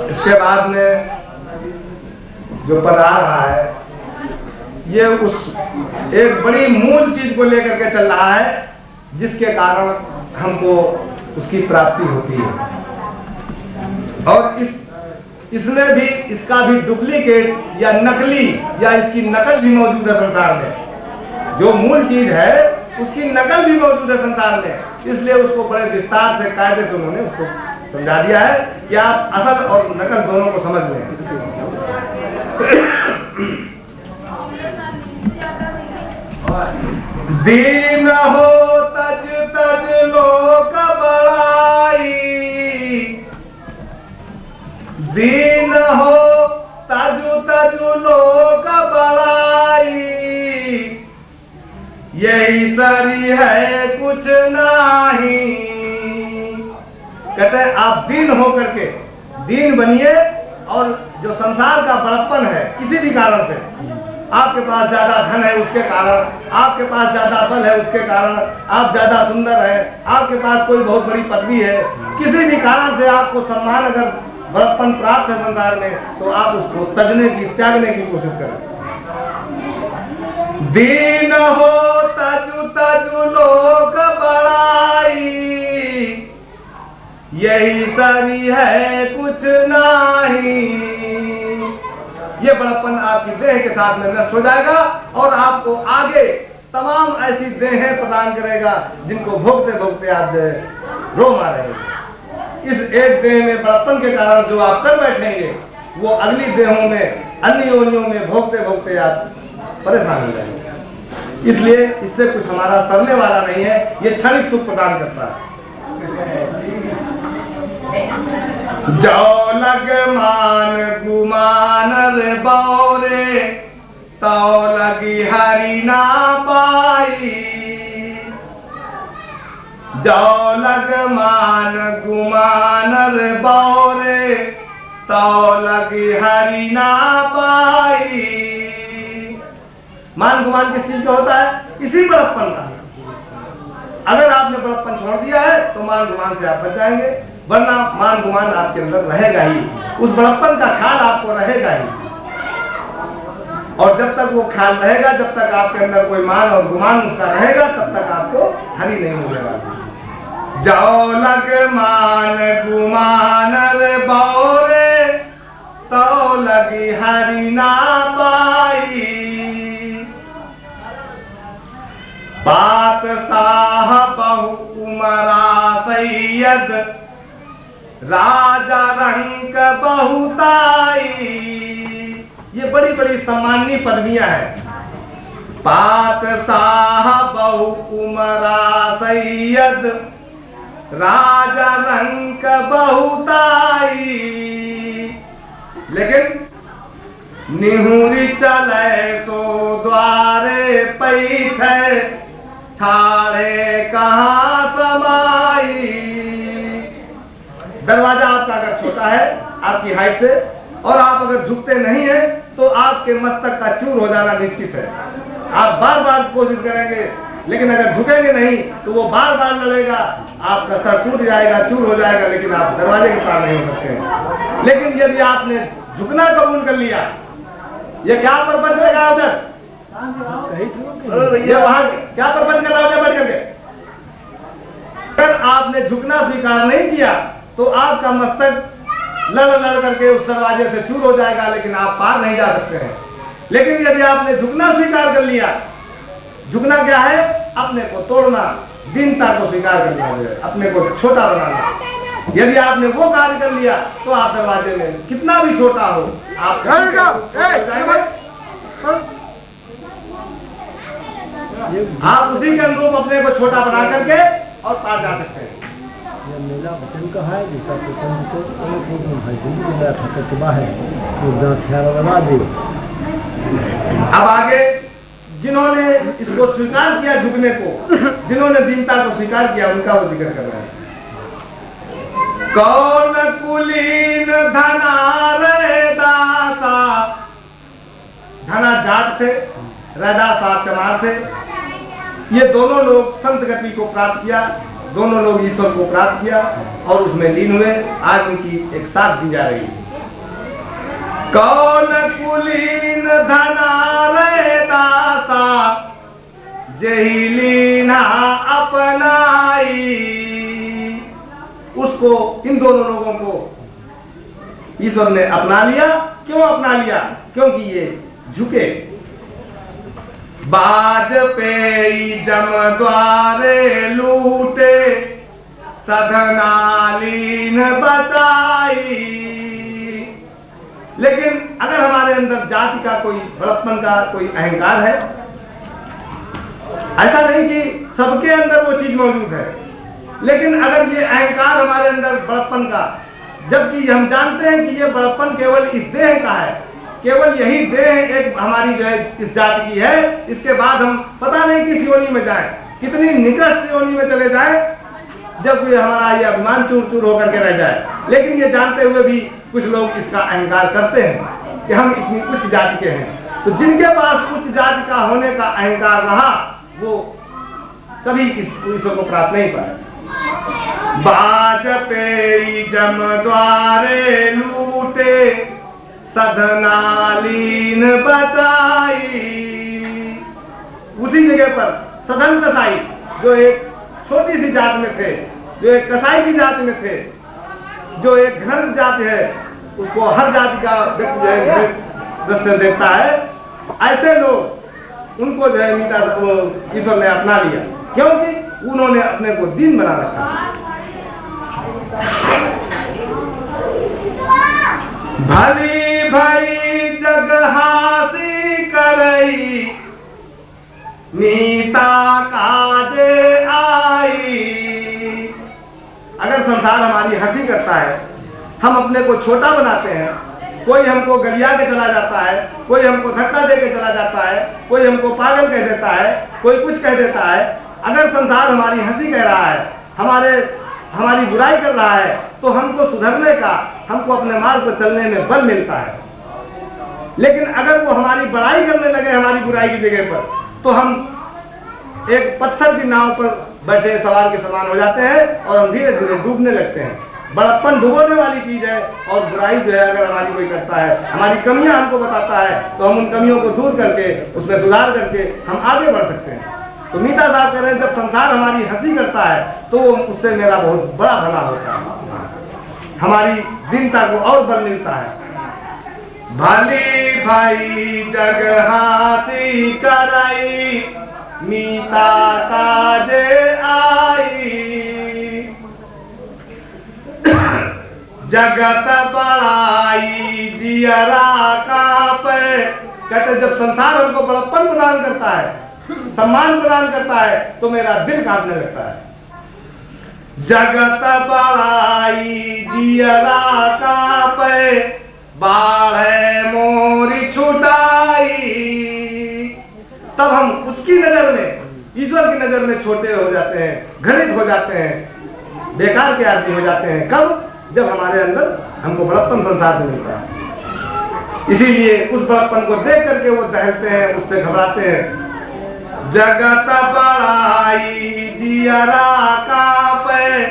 इसके बाद में जो पद आ रहा है, ये उस एक बड़ी मूल चीज को लेकर के चल रहा है जिसके कारण हमको उसकी प्राप्ति होती है। और इसमें भी इसका भी डुप्लीकेट या नकली या इसकी नकल भी मौजूद है संसार में। जो मूल चीज है उसकी नकल भी मौजूद है संसार में। इसलिए उसको बड़े विस्तार से कायदे से उन्होंने उसको समझा दिया है कि आप असल और नकल दोनों को समझ लें। दीन हो तज तज लोक बड़ाई, दीन हो तजु तजु लोक बड़ाई। यही सरी है कुछ नहीं। कहते हैं आप दीन हो करके दीन बनिए और जो संसार का बड़प्पन है किसी भी कारण से, आपके पास ज्यादा धन है उसके कारण, आपके पास ज्यादा बल है उसके कारण, आप ज्यादा सुंदर है, आपके पास कोई बहुत बड़ी पदवी है, किसी भी कारण से आपको सम्मान अगर बड़प्पन प्राप्त है संसार में, तो आप उसको त्यागने की कोशिश करें। दीन हो तजु तजु लोक बड़ाई, यही सरी है कुछ नहीं। ये बड़प्पन आपकी देह के साथ में नष्ट हो जाएगा और आपको आगे तमाम ऐसी देहें प्रदान करेगा जिनको भोगते भोगते आप जो रो मारेंगे। इस एक देह में बड़प्पन के कारण जो आप कर बैठेंगे वो अगली देहों में अन्य योनियों में भोगते भोगते आप परेशान हो जाएंगे। इसलिए इससे कुछ हमारा सरने वाला नहीं है, ये क्षणिक सुख प्रदान करता है। जो लग मान गुमान रे बौरे, तो लगी हरि ना पाई। जो लग मान गुमान रे बौरे, तो लगी हरि ना पाई। मान गुमान किस चीज का होता है? इसी बड़प्पन का। अगर आपने बड़प्पन छोड़ दिया है तो मान गुमान से आप बच जाएंगे, वरना मान गुमान आपके अंदर रहेगा ही, उस बड़प्पन का ख्याल आपको रहेगा ही। और जब तक वो ख्याल रहेगा, जब तक आपके अंदर कोई मान और गुमान उसका रहेगा, तब तक आपको हरि नहीं मिलेगा। जाओ लग मान गुमान रे बौरे, तो लगी हरि ना पाई। बादशाह बहु उमरा सैयद, राजा रंक बहुताई। बड़ी बड़ी सम्माननीय पदवियां हैं। पातशाह बहु उमरा सैयद राजा रंक बहुताई, लेकिन निहुरी चले सो द्वारे पैठे ठाड़े कहाँ समाई। दरवाजा आपका अगर छोटा है आपकी हाइट से और आप अगर झुकते नहीं हैं तो आपके मस्तक का चूर हो जाना निश्चित है। आप बार बार कोशिश करेंगे लेकिन अगर झुकेंगे नहीं तो वो बार बार लड़ेगा, आपका सर टूट जाएगा, चूर हो जाएगा, लेकिन आप दरवाजे के पार नहीं हो सकते हैं। लेकिन यदि आपने झुकना कबूल कर लिया, ये क्या परपंच लगा उधर, ये वहां क्या परपंच कर रहा है बैठ करके। अगर आपने झुकना स्वीकार नहीं किया तो आपका मस्तक लड़ लड़ करके उस दरवाजे से चूर हो जाएगा, लेकिन आप पार नहीं जा सकते हैं। लेकिन यदि आपने झुकना स्वीकार कर लिया, झुकना क्या है, अपने को तोड़ना, दीनता को स्वीकार करना है, अपने को छोटा बनाना। यदि आपने वो कार्य कर लिया तो आप दरवाजे में कितना भी छोटा हो आप उसी के अनुरूप अपने को छोटा बना करके और पार जा सकते हैं। मेला वचन का है जिसका अब आगे जिन्होंने इसको स्वीकार किया, झुकने को, जिन्होंने दीनता को स्वीकार किया, उनका वो जिक्र कर रहा है। कौन कुलीन धना रे दासा, धना जाट थे, रैदासा चमार थे। ये दोनों लोग संत गति को प्राप्त किया, दोनों लोग ईश्वर को प्राप्त किया और उसमें लीन हुए। आज उनकी एक साथ दी जा रही है। कौन कुलीन धना रे दासा, जही लीना अपनाई। उसको, इन दोनों लोगों को ईश्वर ने अपना लिया। क्यों अपना लिया? क्योंकि ये झुके। बाजपेयी जम द्वारे लूटे, सधनालीन बचाई। लेकिन अगर हमारे अंदर जाति का कोई बड़प्पन का कोई अहंकार है, ऐसा नहीं कि सबके अंदर वो चीज मौजूद है, लेकिन अगर ये अहंकार हमारे अंदर बड़प्पन का, जबकि हम जानते हैं कि ये बड़प्पन केवल इस देह का है, केवल यही देह एक हमारी जो है इस जाति की है। इसके बाद हम पता नहीं किस योनि में जाएं, कितनी निकृष्ट योनि में चले जाएं, जब ये हमारा ये अभिमान चूर चूर होकर के रह जाए। लेकिन ये जानते हुए भी कुछ लोग इसका अहंकार करते हैं कि हम इतनी उच्च जाति के हैं। तो जिनके पास उच्च जाति का होने का अहंकार रहा, वो कभी ईश्वर को प्राप्त नहीं पाए। बाजपेयी जम द्वारे लूटे, सधनालीन बचाई। उसी जगह पर सधन कसाई, जो एक छोटी सी जात में थे, जो एक कसाई की जाति में थे, जो एक घृणित जाति है, उसको हर जाति का व्यक्ति जो है दृष्टि देखता है, ऐसे लोग उनको जो है मीता ईश्वर ने अपना लिया, क्योंकि उन्होंने अपने को दीन बना रखा। भली भाई जग हासी करई, मीता काजे आई। अगर संसार हमारी हंसी करता है, हम अपने को छोटा बनाते हैं, कोई हमको गलिया के चला जाता है, कोई हमको धक्का दे के चला जाता है, कोई हमको पागल कह देता है, कोई कुछ कह देता है, अगर संसार हमारी हंसी कह रहा है, हमारी बुराई कर रहा है, तो हमको सुधरने का, हमको अपने मार्ग पर चलने में बल मिलता है। लेकिन अगर वो हमारी बड़ाई करने लगे हमारी बुराई की जगह पर, तो हम एक पत्थर की नाव पर बैठे सवार के समान हो जाते हैं और हम धीरे धीरे डूबने लगते हैं। बड़प्पन डुबोने वाली चीज है, और बुराई जो है अगर हमारी कोई करता है, हमारी कमियां हमको बताता है, तो हम उन कमियों को दूर करके, उसमें सुधार करके हम आगे बढ़ सकते हैं। तो मीता साहब कह रहे हैं, जब संसार हमारी हंसी करता है तो उससे मेरा बहुत बड़ा भला होता है, हमारी दीनता को और बल मिलता है। भली भाई जग हासी कराई, मीता काजे आई। जगत बड़ाई दियरा का कांपे। कहते जब संसार हमको बड़प्पन प्रदान करता है, सम्मान प्रदान करता है, तो मेरा दिल कांपने लगता है। जगत बड़ाई जियरा कांपे, बाढ़े मोरी छुटाई। तब हम उसकी नजर में, ईश्वर की नजर में छोटे हो जाते हैं, घृणित हो जाते हैं, बेकार के आदमी हो जाते हैं। कब? जब हमारे अंदर हमको बड़प्पन संसार से मिलता है। इसीलिए उस बड़प्पन को देख करके वो दहलते हैं, उससे घबराते हैं। जगत बड़ाई जियरा कांपे,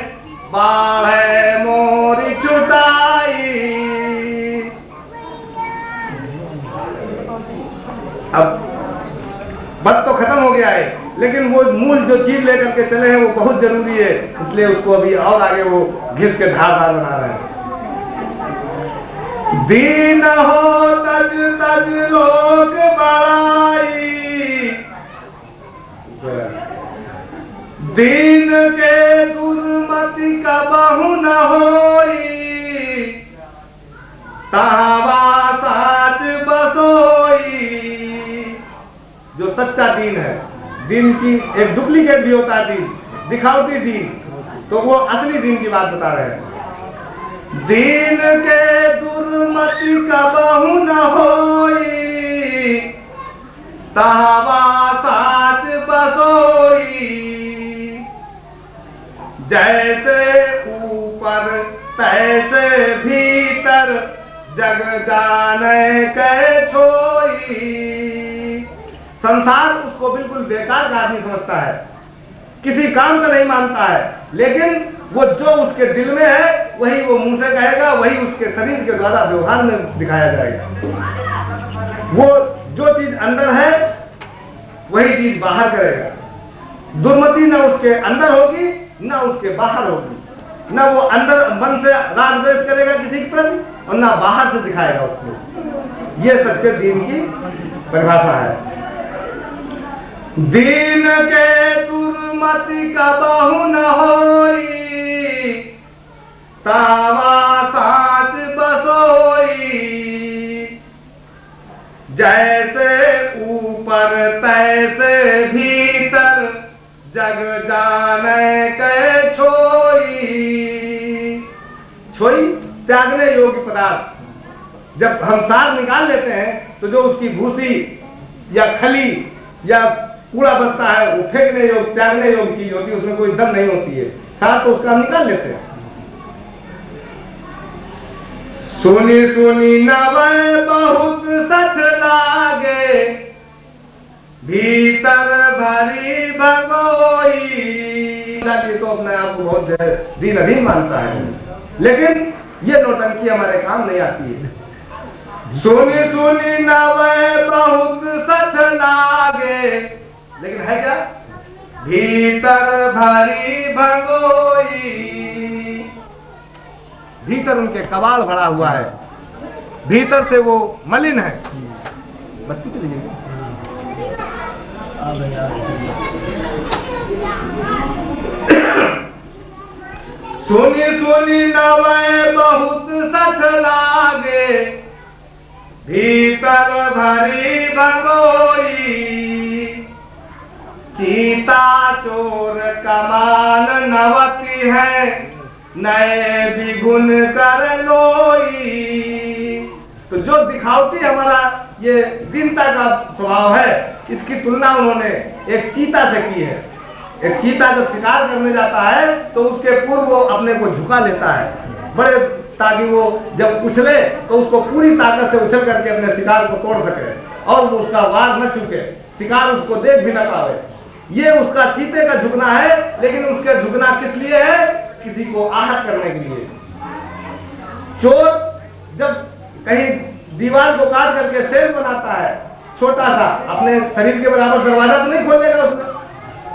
बाढ़े मोरी छुटाई। अब बात तो खत्म हो गया है, लेकिन वो मूल जो चीज लेकर के चले हैं वो बहुत जरूरी है, इसलिए उसको अभी और आगे वो घिस के धारदार बना रहे हैं। दीन हो तज तज लोग बड़ाई, दीन के दुर्मति कबहु न होई, तावा साच बसोई। जो सच्चा दीन है, दीन की एक डुप्लीकेट भी होता है दीन, दिखावटी दीन, तो वो असली दीन की बात बता रहे हैं। दीन के दुर्मति कबहु न होई, तावा साच बसोई। जैसे ऊपर तैसे भीतर, जग जाने के छोई। संसार उसको बिल्कुल बेकार का आदमी समझता है, किसी काम का नहीं मानता है, लेकिन वो जो उसके दिल में है वही वो मुंह से कहेगा, वही उसके शरीर के द्वारा व्यवहार में दिखाया जाएगा। वो जो चीज अंदर है वही चीज बाहर करेगा। दुर्मति न उसके अंदर होगी न उसके बाहर होगी, न वो अंदर मन से राग द्वेष करेगा किसी के प्रति, और न बाहर से दिखाएगा उसको। ये सच्चे दीन की परिभाषा है। दीन के दुर्मति कबहु न होई, तावा साच बसोई। जैसे ऊपर तैसे भीतर, जग जाने के छोई। छोई त्यागने योग्य पदार्थ। जब हम सार निकाल लेते हैं तो जो उसकी भूसी या खली या कूड़ा बचता है वो फेंकने योग्य, त्यागने योग्य चीज होती है, उसमें कोई दम नहीं होती है। सार तो उसका हम निकाल लेते हैं। सुनी सुनी नवे बहुत सठ लागे, भीतर भरी भगोई। तो अपने आप को बहुत दीन अधीन मानता है, लेकिन ये नौटंकी हमारे काम नहीं आती है। सुनी सुनी नवे बहुत सठ लागे, लेकिन है क्या? भीतर भरी भगोई। भीतर उनके कबाड़ भरा हुआ है, भीतर से वो मलिन है। बत्ती के लिए सोनी सोनी नवे बहुत सठ लागे, भीतर भरी भगोई। चीता चोर कमान नवती है, नए बिगुन कर लोई। तो जो दिखावटी हमारा ये दीनता का स्वभाव है, इसकी तुलना उन्होंने एक चीता से की है। एक चीता जब शिकार करने जाता है तो उसके पूर्व वो अपने को झुका लेता है बड़े, ताकि वो जब उछले तो उसको पूरी ताकत से उछल करके अपने शिकार को तोड़ सके और वो उसका वार न चुके, शिकार उसको देख भी न पावे। ये उसका चीते का झुकना है, लेकिन उसका झुकना किस लिए है? किसी को आहत करने के लिए। चोर जब कहीं दीवार को काट करके सेल बनाता है छोटा सा, अपने शरीर के बराबर दरवाजा तो नहीं खोल लेगा उसमें,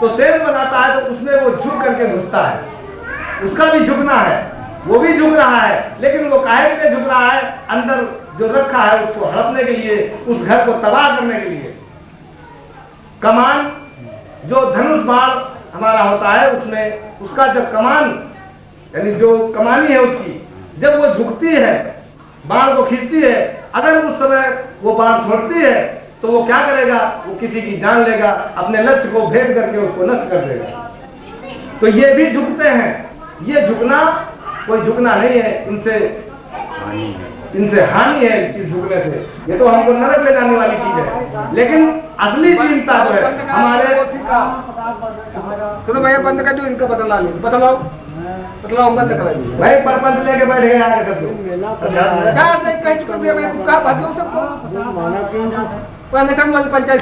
तो सेल बनाता है तो उसमें वो झुक करके घुसता है। उसका भी झुकना है, वो भी झुक रहा है, लेकिन वो काहे के लिए झुक रहा है? अंदर जो रखा है उसको हड़पने के लिए, उस घर को तबाह करने के लिए। कमान जो धनुष बाण हमारा होता है, उसमें उसका जब कमान यानी जो कमानी है उसकी जब वो झुकती है, बाण को खींचती है, अगर उस समय वो बाण छोड़ती है तो वो क्या करेगा, वो किसी की जान लेगा, अपने लक्ष्य को भेद करके उसको नष्ट कर देगा। तो ये भी झुकते हैं। ये झुकना कोई झुकना नहीं है, इनसे हानि है इस झुकने से। ये तो हमको नरक ले जाने वाली चीज है। लेकिन असली दीनता जो है हमारे, तो भैया बंद कर दो, इनका बतला ले, बतलाओ बंद करा दीजिए भाई परपंच लेके बैठ गए आगे सब लोग। नहीं कह चुके भैया, मैं कहा भाजो सबको माना क्यों पंचायत